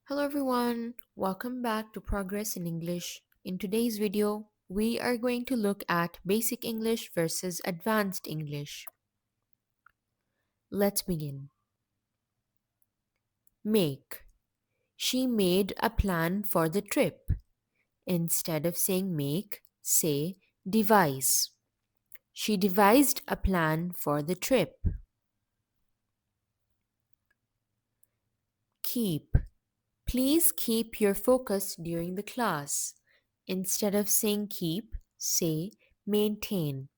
Hello everyone, welcome back to Progress in English. In today's video, we are going to look at Basic English versus Advanced English. Let's begin. Make. She made a plan for the trip. Instead of saying make, say devise. She devised a plan for the trip. Keep. Please keep your focus during the class. Instead of saying keep, say maintain.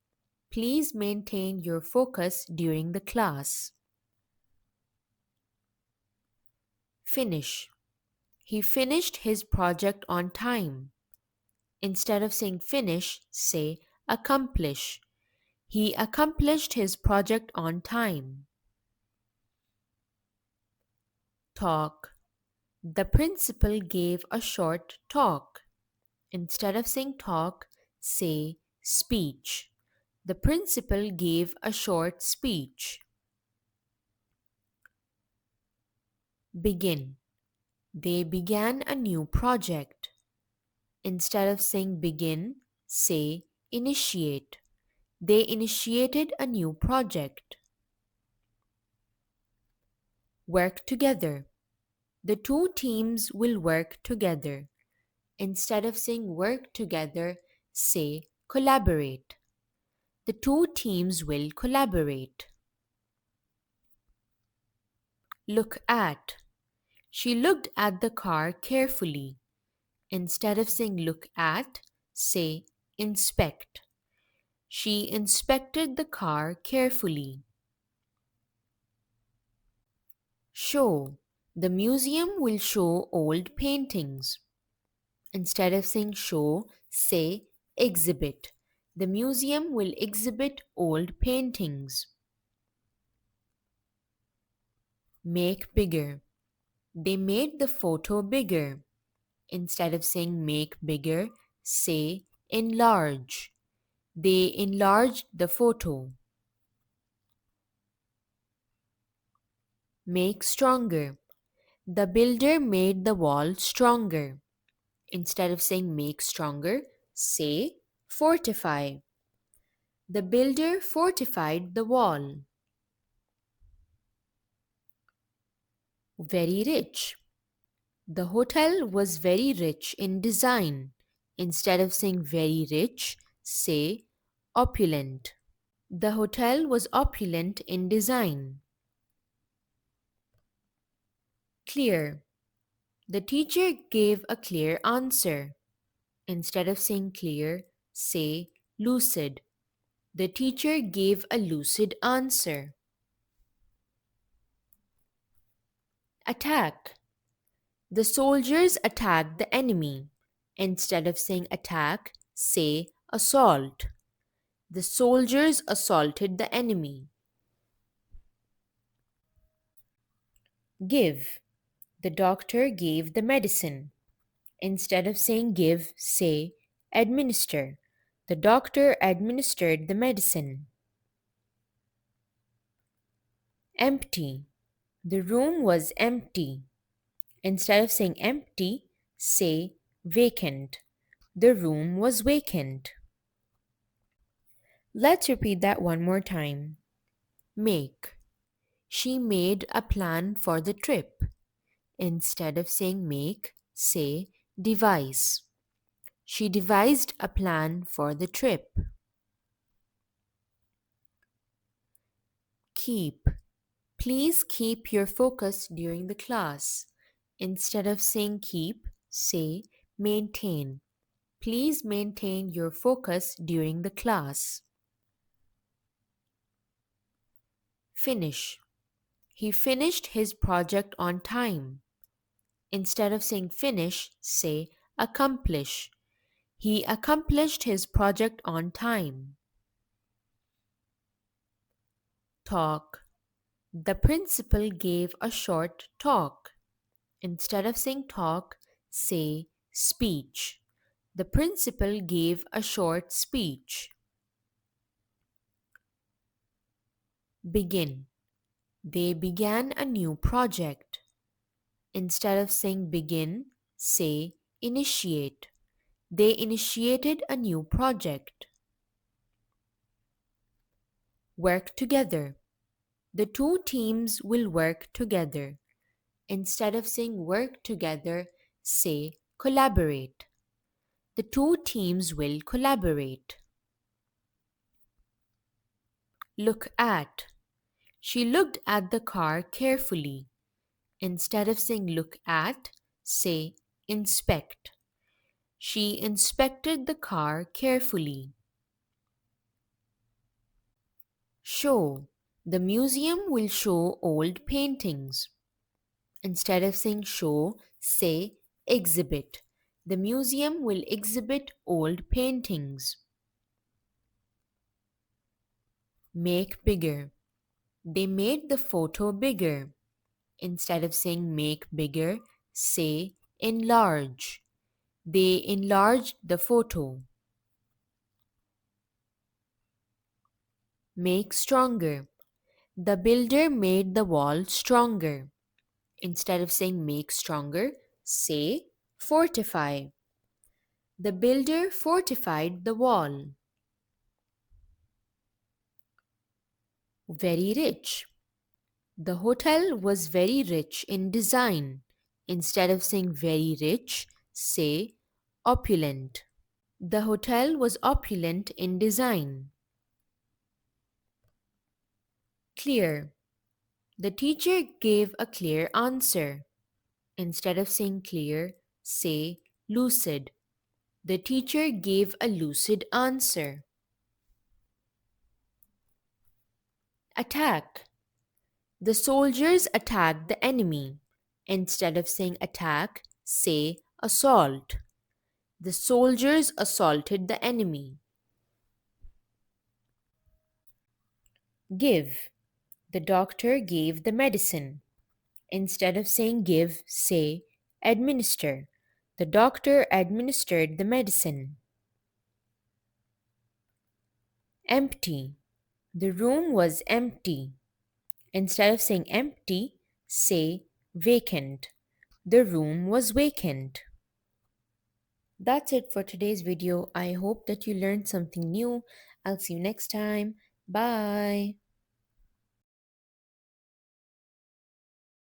Please maintain your focus during the class. Finish. He finished his project on time. Instead of saying finish, say accomplish. He accomplished his project on time. Talk. The principal gave a short talk. Instead of saying talk, say speech. The principal gave a short speech. Begin. They began a new project. Instead of saying begin, say initiate. They initiated a new project. Work together. The two teams will work together. Instead of saying work together, say collaborate. The two teams will collaborate. Look at. She looked at the car carefully. Instead of saying look at, say inspect. She inspected the car carefully. Show. The museum will show old paintings. Instead of saying show, say exhibit. The museum will exhibit old paintings. Make bigger. They made the photo bigger. Instead of saying make bigger, say enlarge. They enlarged the photo. Make stronger. The builder made the wall stronger. Instead of saying make stronger, say fortify. The builder fortified the wall. Very rich. The hotel was very rich in design. Instead of saying very rich, say opulent. The hotel was opulent in design. Clear. The teacher gave a clear answer. Instead of saying clear, say lucid. The teacher gave a lucid answer. Attack. The soldiers attacked the enemy. Instead of saying attack, say assault. The soldiers assaulted the enemy. Give. The doctor gave the medicine. Instead of saying give, say administer. The doctor administered the medicine. Empty. The room was empty. Instead of saying empty, say vacant. The room was vacant. Let's repeat that one more time. Make. She made a plan for the trip. Instead of saying make, say devise. She devised a plan for the trip. Keep. Please keep your focus during the class. Instead of saying keep, say maintain. Please maintain your focus during the class. Finish. He finished his project on time. Instead of saying finish, say accomplish. He accomplished his project on time. Talk. The principal gave a short talk. Instead of saying talk, say speech. The principal gave a short speech. Begin. They began a new project. Instead of saying begin, say initiate. They initiated a new project. Work together. The two teams will work together. Instead of saying work together, say collaborate. The two teams will collaborate. Look at. She looked at the car carefully. Instead of saying look at, say inspect. She inspected the car carefully. Show. The museum will show old paintings. Instead of saying show, say exhibit. The museum will exhibit old paintings. Make bigger. They made the photo bigger. Instead of saying make bigger, say enlarge. They enlarged the photo. Make stronger. The builder made the wall stronger. Instead of saying make stronger, say fortify. The builder fortified the wall. Very rich. The hotel was very rich in design. Instead of saying very rich, say opulent. The hotel was opulent in design. Clear. The teacher gave a clear answer. Instead of saying clear, say lucid. The teacher gave a lucid answer. Attack. The soldiers attacked the enemy. Instead of saying attack, say assault. The soldiers assaulted the enemy. Give. The doctor gave the medicine. Instead of saying give, say administer. The doctor administered the medicine. Empty. The room was empty. Instead of saying empty, say vacant. The room was vacant. That's it for today's video. I hope that you learned something new. I'll see you next time. Bye.